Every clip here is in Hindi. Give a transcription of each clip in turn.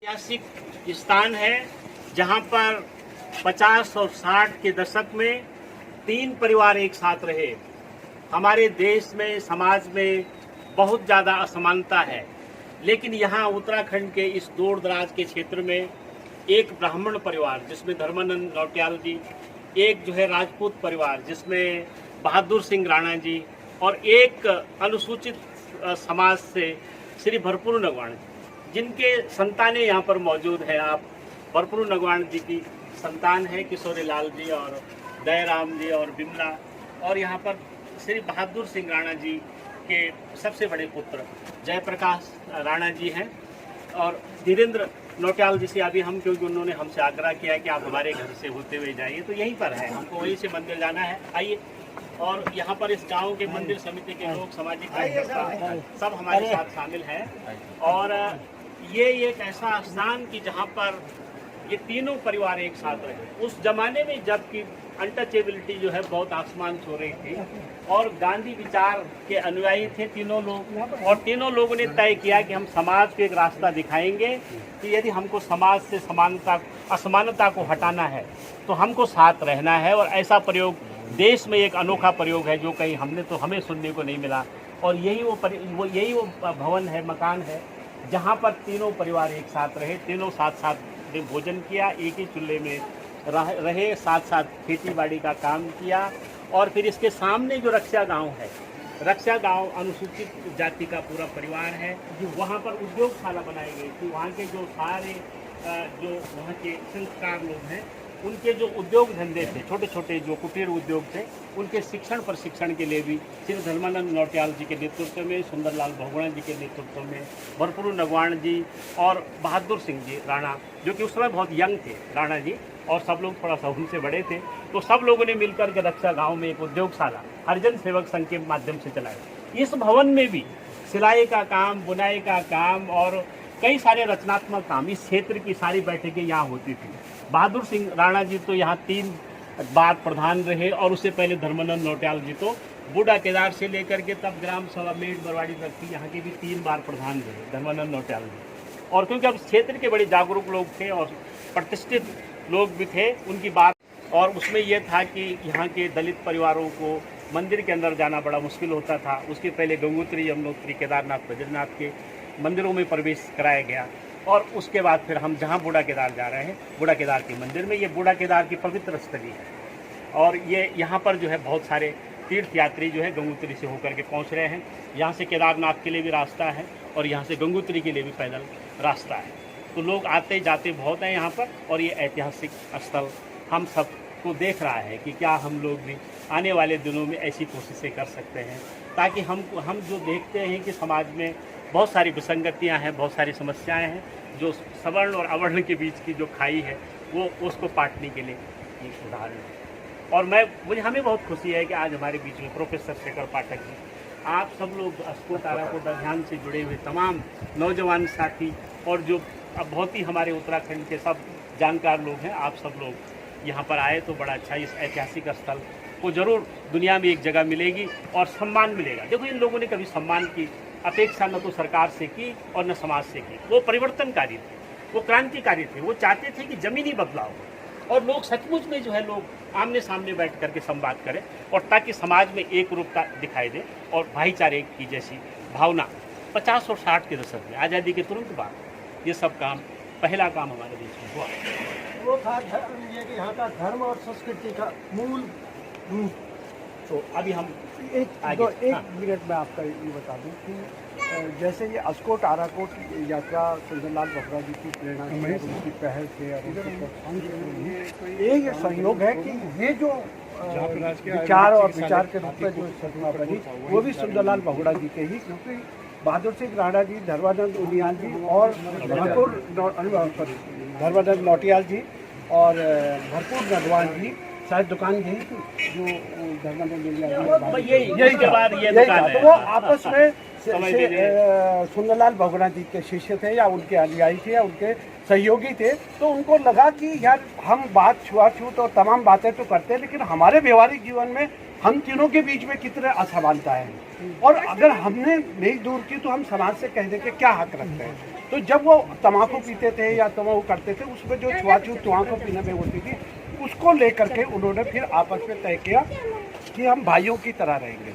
ऐतिहासिक स्थान है जहां पर 50 और 60 के दशक में 3 परिवार एक साथ रहे। हमारे देश में, समाज में बहुत ज़्यादा असमानता है, लेकिन यहाँ उत्तराखंड के इस दूर दराज के क्षेत्र में एक ब्राह्मण परिवार जिसमें धर्मानंद नौटियाल जी, एक जो है राजपूत परिवार जिसमें बहादुर सिंह राणा जी, और एक अनुसूचित समाज से श्री भरपूर नगवाण जी, जिनके संतानें यहाँ पर मौजूद है। आप भरपूर नगवाण जी की संतान है किशोरी लाल जी और दयाराम जी और बिमला, और यहाँ पर श्री बहादुर सिंह राणा जी के सबसे बड़े पुत्र जयप्रकाश राणा जी हैं। और धीरेन्द्र नौटियाल जी से अभी हम, क्योंकि उन्होंने हमसे आग्रह किया कि आप हमारे घर से होते हुए जाइए, तो यहीं पर है, हमको वहीं से मंदिर जाना है, आइए। और यहाँ पर इस गांव के मंदिर समिति के लोग, सामाजिक कार्यकर्ता सब हमारे साथ शामिल हैं। और ये एक ऐसा स्थान कि जहाँ पर ये तीनों परिवार एक साथ रहे। उस जमाने में जबकि अनटचेबिलिटी जो है बहुत आसमान छू रही थी, और गांधी विचार के अनुयायी थे तीनों लोग, और तीनों लोगों ने तय किया कि हम समाज को एक रास्ता दिखाएंगे कि यदि हमको समाज से असमानता को हटाना है तो हमको साथ रहना है। और ऐसा प्रयोग देश में एक अनोखा प्रयोग है जो कहीं हमें सुनने को नहीं मिला। और यही वो भवन है, मकान है, जहाँ पर तीनों परिवार एक साथ रहे, तीनों साथ साथ भोजन किया, एक ही चूल्हे में रहे, साथ साथ खेती बाड़ी का काम किया। और फिर इसके सामने जो रक्षा गांव है, रक्षा गांव अनुसूचित जाति का पूरा परिवार है, वहाँ पर उद्योगशाला बनाई गई थी। वहाँ के जो सारे जो वहाँ के शिल्पकार लोग हैं, उनके जो उद्योग धंधे थे, छोटे छोटे जो कुटीर उद्योग थे, उनके शिक्षण प्रशिक्षण के लिए भी श्री धर्मानंद नौटियाल जी के नेतृत्व में, सुंदरलाल बहुगुणा जी के नेतृत्व में, भरपूर नगवाण जी और बहादुर सिंह जी राणा, जो कि उस समय बहुत यंग थे राणा जी, और सब लोग थोड़ा सा उनसे बड़े थे, तो सब लोगों ने मिलकर के रक्षा गांव में एक उद्योगशाला हरिजन सेवक संघ के माध्यम से चलाया। इस भवन में भी सिलाई का काम, बुनाई का काम और कई सारे रचनात्मक काम, इस क्षेत्र की सारी बैठकें यहाँ होती थी। बहादुर सिंह राणा जी तो यहाँ 3 बार प्रधान रहे, और उससे पहले धर्मानंद नौटियाल जी तो बूढ़ा केदार से लेकर के तब ग्राम सभा मेड़ बरवाड़ी तक थी, यहाँ के भी 3 बार प्रधान रहे धर्मानंद नौटियाल जी। और क्योंकि अब क्षेत्र के बड़े जागरूक लोग थे और प्रतिष्ठित लोग भी थे, उनकी बात, और उसमें यह था कि यहाँ के दलित परिवारों को मंदिर के अंदर जाना बड़ा मुश्किल होता था। उसके पहले गंगोत्री, यमुनोत्री, केदारनाथ, बद्रीनाथ के मंदिरों में प्रवेश कराया गया। और उसके बाद फिर हम जहाँ बूढ़ा केदार जा रहे हैं, बूढ़ा केदार के मंदिर में, ये बूढ़ा केदार की पवित्र स्थली है, और ये यहाँ पर जो है बहुत सारे तीर्थयात्री जो है गंगोत्री से होकर के पहुँच रहे हैं। यहाँ से केदारनाथ के लिए भी रास्ता है, और यहाँ से गंगोत्री के लिए भी पैदल रास्ता है। तो लोग आते जाते बहुत हैं यहाँ पर, और ये ऐतिहासिक स्थल हम सबको देख रहा है कि क्या हम लोग भी आने वाले दिनों में ऐसी कोशिशें कर सकते हैं, ताकि हम जो देखते हैं कि समाज में बहुत सारी विसंगतियाँ हैं, बहुत सारी समस्याएं हैं, जो सवर्ण और अवर्ण के बीच की जो खाई है, वो उसको पाटने के लिए एक उदाहरण है। और हमें बहुत खुशी है कि आज हमारे बीच में प्रोफेसर शेखर पाठक जी, आप सब लोग अस्को ताराकोट अभियान से जुड़े हुए तमाम नौजवान साथी, और जो अब बहुत ही हमारे उत्तराखंड के सब जानकार लोग हैं, आप सब लोग यहाँ पर आए तो बड़ा अच्छा। इस ऐतिहासिक स्थल को जरूर दुनिया में एक जगह मिलेगी और सम्मान मिलेगा। देखो, इन लोगों ने कभी सम्मान की अपेक्षा न तो सरकार से की और न समाज से की। वो परिवर्तनकारी थे, वो क्रांतिकारी थे, वो चाहते थे कि जमीनी बदलाव हो और लोग सचमुच में जो है लोग आमने सामने बैठ करके संवाद करें, और ताकि समाज में एक रूपता दिखाई दे और भाईचारे की जैसी भावना। 50 और 60 के दशक में आज़ादी के तुरंत बाद ये सब काम, पहला काम हमारे देश में हुआ। वो था ये कि यहाँ का धर्म और संस्कृति का मूल रूप। तो अभी हम एक मिनट में आपका ये बता दूं कि जैसे ये अस्कोट आराकोट यात्रा सुंदरलाल बहुगुणा जी की प्रेरणा से, उनकी पहल से और एक संयोग है कि ये जो विचार के रूप में जो संकल्पना बनी, वो भी सुंदरलाल बहुगुणा जी के ही, क्योंकि बहादुर सिंह राणा जी, धर्मानंद उनियाल जी और धर्मानंद नौटियाल जी और भरपूर नगवान जी, शायद दुकान यही थी जो धर्मानंद यही था। तो वो आपस में सुंदरलाल बहुगुणा जी के शिष्य थे या उनके अनुयायी थे या उनके सहयोगी थे। तो उनको लगा कि यार हम बात छुआछूत और तमाम बातें तो करते हैं, लेकिन हमारे व्यवहारिक जीवन में हम तीनों के बीच में कितने असमानता है, और अगर हमने नहीं दूर की तो हम समाज से कहने के क्या हक रखते हैं। तो जब वो तम्बाकू पीते थे या तम्बाकू करते थे, उसमें जो छुआछूत तम्बाकू पीने में होती थी, उसको लेकर के उन्होंने फिर आपस में तय किया कि हम भाइयों की तरह रहेंगे,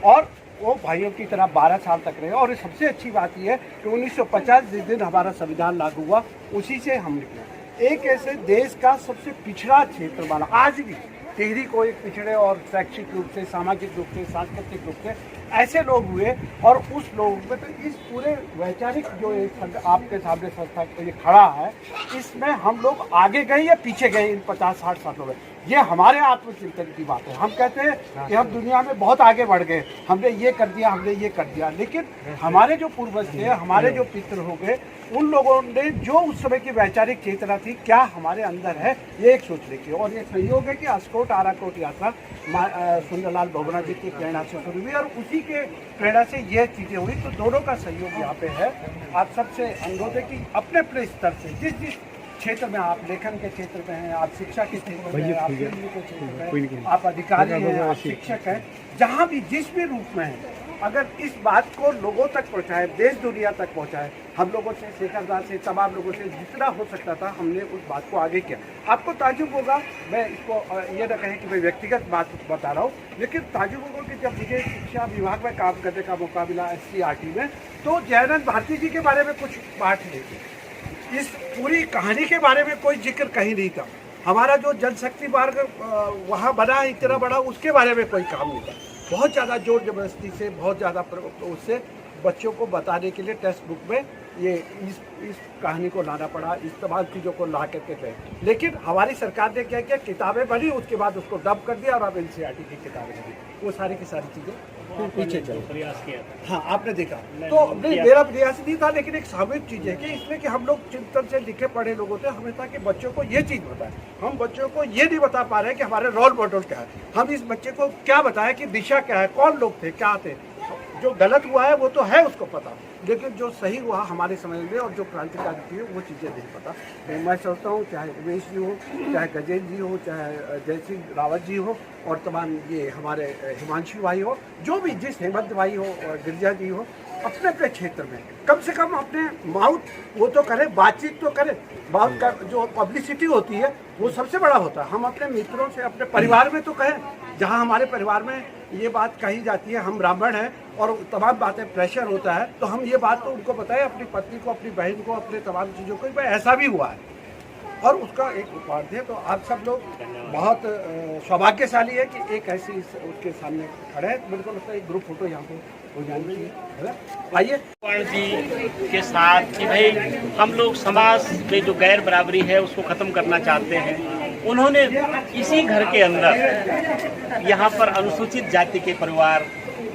और वो भाइयों की तरह 12 साल तक रहे। और सबसे अच्छी बात यह है कि 1950 जिस दिन हमारा संविधान लागू हुआ, उसी से हम निकले एक ऐसे देश का सबसे पिछड़ा क्षेत्र वाला, आज भी टिहरी को एक पिछड़े और शैक्षिक रूप से, सामाजिक रूप से, सांस्कृतिक रूप से ऐसे लोग हुए। और उस लोग में तो इस पूरे वैचारिक जो एक आपके सामने संस्था ये खड़ा है, इसमें हम लोग आगे गए या पीछे गए इन 50-60 सालों में, ये हमारे आत्मचिंतन की बात है। हम कहते हैं कि हम दुनिया में बहुत आगे बढ़ गए, हमने ये कर दिया, हमने ये कर दिया, लेकिन हमारे जो पूर्वज थे, हमारे जो पितृ हो गए, उन लोगों ने जो उस समय की वैचारिक चेतना थी, क्या हमारे अंदर है, ये एक सोचने की। और ये संयोग है कि अस्कोट आराकोट यात्रा सुंदरलाल बहुगुणा जी की प्रेरणा से शुरू हुई, और उसी के प्रेरणा से ये चीज़ें हुई। तो दोनों का सहयोग यहाँ पे है। आप सबसे अनुरोध है कि अपने अपने स्तर से, जिस जिस क्षेत्र में आप लेखन के क्षेत्र में हैं, आप शिक्षा के क्षेत्र में हैं, आप फिल्म के क्षेत्र में हैं, आप अधिकारी हैं, आप शिक्षक हैं, जहाँ भी जिस भी रूप में हैं, अगर इस बात को लोगों तक पहुँचाए, देश दुनिया तक पहुँचाए, हम लोगों से, शेखरदास से, तमाम लोगों से जितना हो सकता था हमने उस बात को आगे किया। आपको ताजुब होगा, मैं इसको ये न कहें कि मैं व्यक्तिगत बात बता रहा हूँ, लेकिन ताजुब होगा कि जब मुझे शिक्षा विभाग में काम करने का मौका मिला SCRT में, तो जयनंद भारती जी के बारे में कुछ बात नहीं थी, इस पूरी कहानी के बारे में कोई जिक्र कहीं नहीं था। हमारा जो जनशक्ति मार्ग वहाँ बना इतना बड़ा, उसके बारे में कोई काम नहीं था। बहुत ज़्यादा जोर जबरदस्ती से, बहुत ज़्यादा उससे बच्चों को बताने के लिए टेक्स्ट बुक में ये इस कहानी को लाना पड़ा, इस तमाम चीज़ों को ला करके थे। लेकिन हमारी सरकार ने क्या किया, किताबें बनी, उसके बाद उसको डब कर दिया, और अब NCERT की किताबें बनी, वो सारी की सारी चीज़ें पीछे चल प्रयास किया। हाँ, आपने देखा। तो मेरा प्रयास नहीं था, लेकिन एक सामूहिक चीज़ है कि इसमें कि हम लोग चिंतन से लिखे पढ़े लोग होते हैं, हमें था कि बच्चों को ये चीज़ बताएं। हम बच्चों को ये नहीं बता पा रहे हैं कि हमारे रोल मॉडल क्या है, हम इस बच्चे को क्या बताएं कि दिशा क्या है, कौन लोग थे, क्या थे। जो गलत हुआ है वो तो है उसको पता, लेकिन जो सही हुआ हमारे समझ में, और जो क्रांतिकारी थी वो चीज़ें नहीं पता। तो मैं सोचता हूँ, चाहे उमेश जी हो, चाहे गजेंद्र जी हो, चाहे जयसिंह रावत जी हो, और तमाम ये हमारे हिमांशु भाई हो, जो भी, जिस हेमंत भाई हो और गिरिजा जी हो, अपने अपने क्षेत्र में कम से कम अपने माउथ वो तो करें, बातचीत तो करें। बात का जो पब्लिसिटी होती है वो सबसे बड़ा होता है। हम अपने मित्रों से, अपने परिवार में तो कहें, जहाँ हमारे परिवार में ये बात कही जाती है, हम ब्राह्मण हैं और तमाम बातें प्रेशर होता है, तो हम ये बात तो उनको बताएं, अपनी पत्नी को, अपनी बहन को, अपने तमाम चीज़ों को, भाई ऐसा भी हुआ है, और उसका एक उपहार दें। तो आप सब लोग बहुत सौभाग्यशाली है कि एक ऐसी उसके सामने खड़े हैं। मेरे को लगता है एक ग्रुप फोटो यहाँ पे हो जानी चाहिए, है ना? आइए जी के साथ कि भाई हम लोग समाज में जो गैर बराबरी है उसको ख़त्म करना चाहते हैं। उन्होंने इसी घर के अंदर यहाँ पर अनुसूचित जाति के परिवार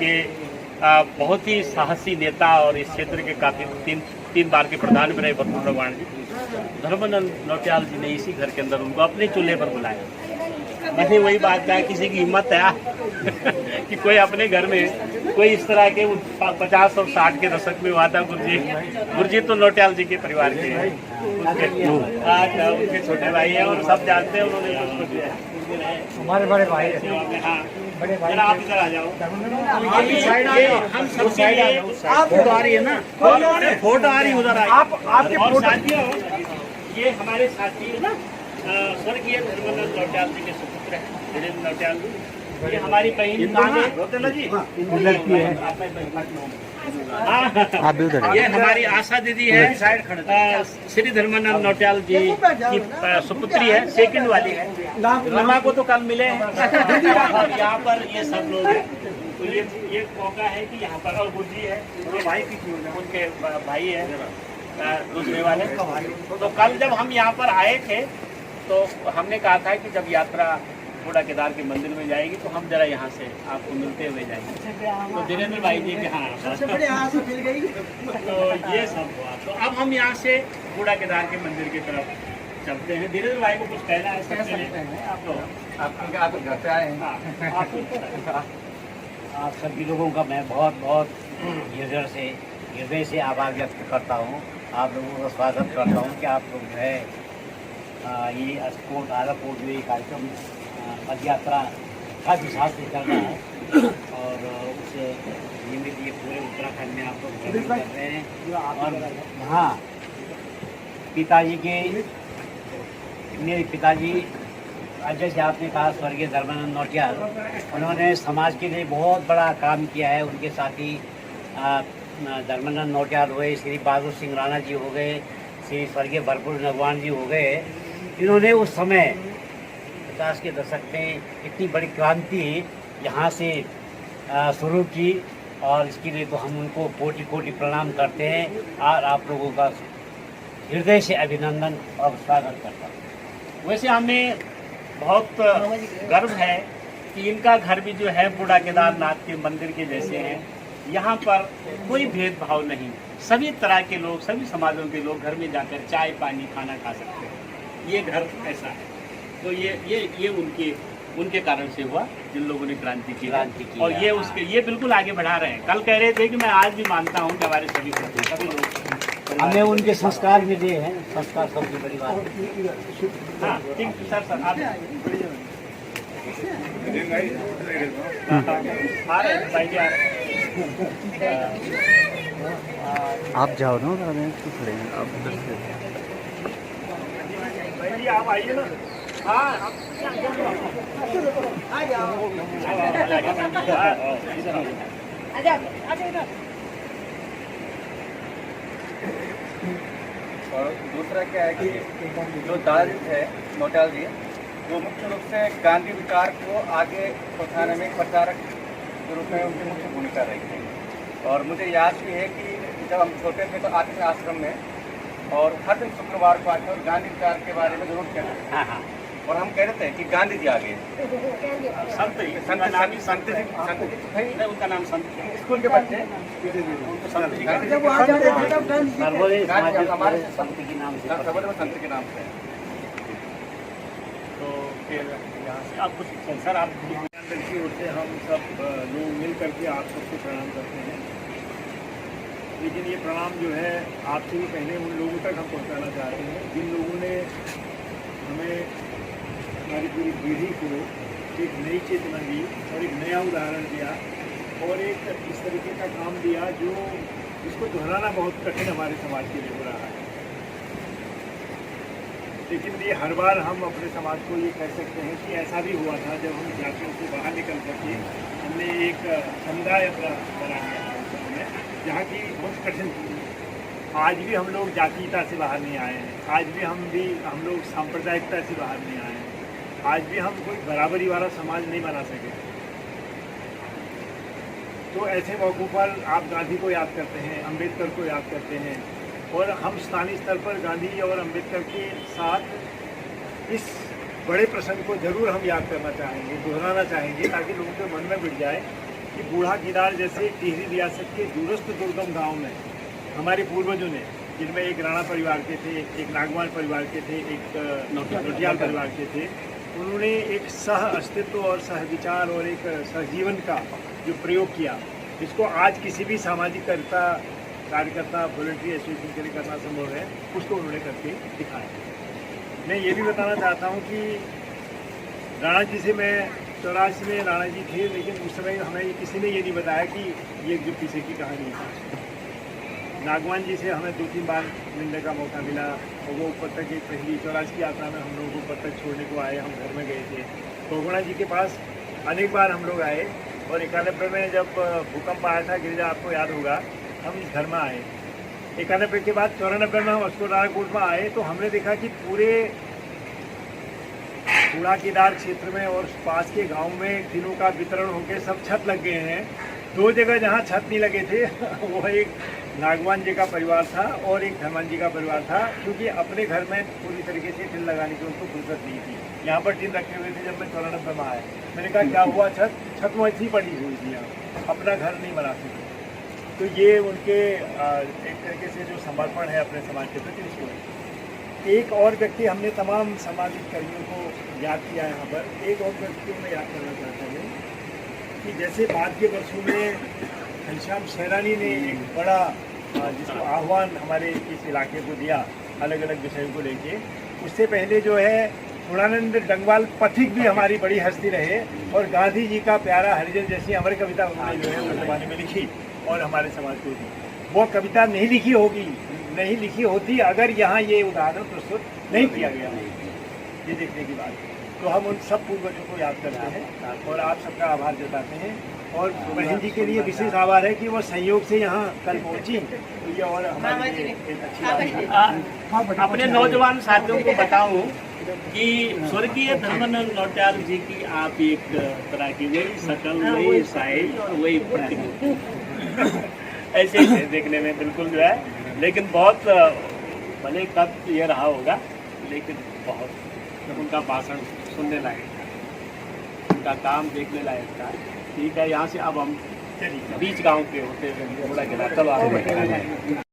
के बहुत ही साहसी नेता और इस क्षेत्र के काफ़ी तीन बार के प्रधान भी रहे भरपूर प्रवाण जी, धर्मानंद नौटियाल जी ने इसी घर के अंदर उनको अपने चूल्हे पर बुलाया। मैंने वही बात कहा, किसी की हिम्मत है कि कोई अपने घर में कोई इस तरह के 50 और 60 के दशक में हुआ था। गुरजीत तो नौटियाल जी के परिवार के हैं, उनके छोटे भाई हैं और सब जानते हैं, उन्होंने हमारे बड़े भाई हैं। हाँ, बड़े भाई, आप इधर आ जाओ। हम सब साइड आप फोटो आ रही है ना, फोटो आ रही है उधर, आप आपके और साथियों, ये हमारे साथी है ना, स्वर्गीय धर्मानंद नौटियाल जी के सुपुत्र हैं, धीरेन्द्र नौटियाल जी। ये हमारी बहन जी, ये हमारी आशा दीदी है, श्री धर्मानंद नौटियाल जी की सुपुत्री है, सेकंड वाली है। रमा को तो कल मिले हैं और यहाँ पर ये सब लोग हैं। तो ये मौका है कि यहाँ पर, और गुरुजी है, उनके भाई है दूसरे वाले। तो कल जब हम यहाँ पर आए थे तो हमने कहा था कि जब यात्रा बूढ़ा केदार के मंदिर में जाएगी तो हम जरा यहाँ से आपको मिलते हुए जाएंगे। तो धीरेन्द्र भाई जी के हाँ सबसे बड़े यहाँ से मिल गई। तो ये सब हुआ। तो अब हम यहाँ से बूढ़ा केदार के मंदिर की तरफ चलते हैं। धीरेन्द्र भाई को कुछ कहना है सबसे पहले? आप घर से आए हैं, आप सभी लोगों का मैं बहुत बहुत हृदय से आभार व्यक्त करता हूँ। आप लोगों का स्वागत करता हूँ कि आप लोग जो है ये अस्कोट आराकोट जो ये कार्यक्रम पद यात्रा काफ़ी साल से चल रहा है और उसे नियमित ये पूरे उत्तराखंड में आप लोग भ्रमण कर रहे हैं। और हाँ, पिताजी के मेरे पिताजी जैसे आपने कहा स्वर्गीय धर्मानंद नौटियाल, उन्होंने समाज के लिए बहुत बड़ा काम किया है। उनके साथ ही धर्मानंद नौटियाल हुए, श्री बहादुर सिंह राणा जी हो गए, श्री स्वर्गीय भरपूर नगवान जी हो गए। इन्होंने उस समय 50 के दशक में इतनी बड़ी क्रांति यहाँ से शुरू की और इसके लिए तो हम उनको कोटि कोटि प्रणाम करते हैं और आप लोगों का हृदय से अभिनंदन और स्वागत करता हूँ। वैसे हमें बहुत गर्व है कि इनका घर भी जो है बूढ़ा केदारनाथ के मंदिर के जैसे हैं। यहाँ पर कोई भेदभाव नहीं, सभी तरह के लोग, सभी समाजों के लोग घर में जाकर चाय पानी खाना खा सकते हैं। ये घर ऐसा है। तो ये उनके कारण से हुआ जिन लोगों ने क्रांति की और ये उसके ये बिल्कुल आगे बढ़ा रहे हैं। कल कह रहे थे कि मैं आज भी मानता हूँ कि हमारे सभी लोग हमें उनके संस्कार मिले हैं। संस्कार सबसे बड़ी बात है। हाँ ठीक सर आप आ रहे हैं भाई जी, आ रहे आप जाओ ना तो खड़े हैं आप उधर से। भाई जी आप आइए ना। हाँ और दूसरा क्या है कि जो दादाजी थे नौटियाल जी, वो मुख्य रूप से गांधी विचार को आगे पहुंचाने में प्रचारक के रूप में उनकी मुख्य भूमिका रही थी। और मुझे याद भी है कि जब हम छोटे थे तो आते थे आश्रम में और हर दिन शुक्रवार को आते और गांधी विचार के बारे में जरूर कहते थे। और हम कह रहे थे कि गांधी जी आ गए। संत जी उनका नाम संत स्कूल के बच्चे सर्वोदय समाज हमारे संत के नाम से संत के नाम से। तो फिर यहाँ से आप कुछ सर आप की ओर से हम सब लोग मिल करके आप सबको प्रणाम करते हैं। लेकिन ये प्रणाम जो है आपसे भी पहले उन लोगों तक हम पहुँचाना चाहते हैं जिन लोगों ने हमें हमारी पूरी पीढ़ी को एक नई चेतना दी और एक नया उदाहरण दिया और एक इस तरीके का काम दिया जो इसको दोहराना बहुत कठिन हमारे समाज के लिए हो रहा है। लेकिन ये हर बार हम अपने समाज को ये कह सकते हैं कि ऐसा भी हुआ था जब हम जातियों से बाहर निकल करके हमने एक समुदाय अपना बना लिया था उस समय, जहाँ की बहुत कठिन थी। आज भी हम लोग जातीयता से बाहर नहीं आए हैं, आज भी हम लोग सांप्रदायिकता से बाहर नहीं आए हैं, आज भी हम कोई बराबरी वाला समाज नहीं बना सके। तो ऐसे मौक़ों पर आप गांधी को याद करते हैं, अंबेडकर को याद करते हैं और हम स्थानीय स्तर पर गांधी और अंबेडकर के साथ इस बड़े प्रसंग को जरूर हम याद करना चाहेंगे, दोहराना चाहेंगे, ताकि लोगों के मन में बिठ जाए कि बूढ़ा केदार जैसे टिहरी रियासत के दूरस्थ दुर्गम गाँव में हमारे पूर्वजों ने, जिनमें एक राणा परिवार के थे, एक नागवान परिवार के थे, एक नौटियाल परिवार के थे, उन्होंने एक सह अस्तित्व और सह विचार और एक सहजीवन का जो प्रयोग किया, इसको आज किसी भी सामाजिक कार्यकर्ता वॉलंटरी एसोसिएशन के लिए करना संभव है, उसको उन्होंने करके दिखाया। मैं ये भी बताना चाहता हूँ कि राणा जी से मैं 84 में राणा जी थे, लेकिन उस समय हमें किसी ने ये नहीं बताया कि ये जो पीछे की कहानी है। नागवान जी से हमें 2-3 बार मिलने का मौका मिला और वो ऊपर तक एक पहली 84 की यात्रा में हम लोगों को ऊपर तक छोड़ने को आए, हम घर में गए थे। कोगुणा जी के पास अनेक बार हम लोग आए और 91 में जब भूकंप आया था, गिरिजा आपको याद होगा, हम इस घर में आए। 91 के बाद 94 में हम अस्कोट में आए तो हमने देखा कि पूरे बूढ़ा केदार क्षेत्र में और पास के गांव में टिनों का वितरण होकर सब छत लग गए हैं। 2 जगह जहां छत नहीं लगे थे वो एक नागवान जी का परिवार था और एक धर्मान जी का परिवार था, क्योंकि अपने घर में पूरी तरीके से टिन लगाने की उनको फुर्सत नहीं थी। यहाँ पर टिन रखे हुए थे जब मैं 94 में आया। मैंने कहा क्या हुआ, छत वैसी ही पड़ी हुई थी, यहाँ अपना घर नहीं बना सके। तो ये उनके एक तरीके से जो समर्पण है अपने समाज के प्रति, उसको एक और व्यक्ति हमने तमाम सामाजिक कर्मियों को याद किया यहाँ पर। एक और व्यक्ति को मैं याद करना चाहता हूँ कि जैसे बाद के वर्षों में घनश्याम सैरानी ने एक बड़ा जिसको आह्वान हमारे इस इलाके को दिया अलग अलग विषयों को लेके, उससे पहले जो है गुणानंद डंगवाल पथिक भी हमारी बड़ी हस्ती रहे और गांधी जी का प्यारा हरिजन जैसी अमर कविता उन्होंने जो है उस जमाने में लिखी और हमारे समाज को दी। वो कविता नहीं लिखी होगी, नहीं लिखी होती अगर यहाँ ये उदाहरण प्रस्तुत नहीं किया गया, ये देखने की बात है। तो हम उन सब पूर्वजों को याद करते हैं और आप सबका आभार जताते हैं। और बहन जी के लिए विशेष आभार है कि वो संयोग से यहाँ कल पहुँची, तो ये और हमारे लिए एक अच्छी बात है। अपने नौजवान साथियों को बताऊं कि स्वर्गीय धर्मानंद नौटियाल जी की आप एक तरह की वही शकल, वही साइज और वही प्रतिमा ऐसे ही थे देखने में, बिल्कुल जो है। लेकिन बहुत भले कब ये रहा होगा, लेकिन बहुत उनका भाषण सुनने लायक था, उनका काम देखने लायक था। ठीक है, यहाँ से अब हम बीच गांव के होते हुए थोड़ा चलो आगे बढ़ते हैं।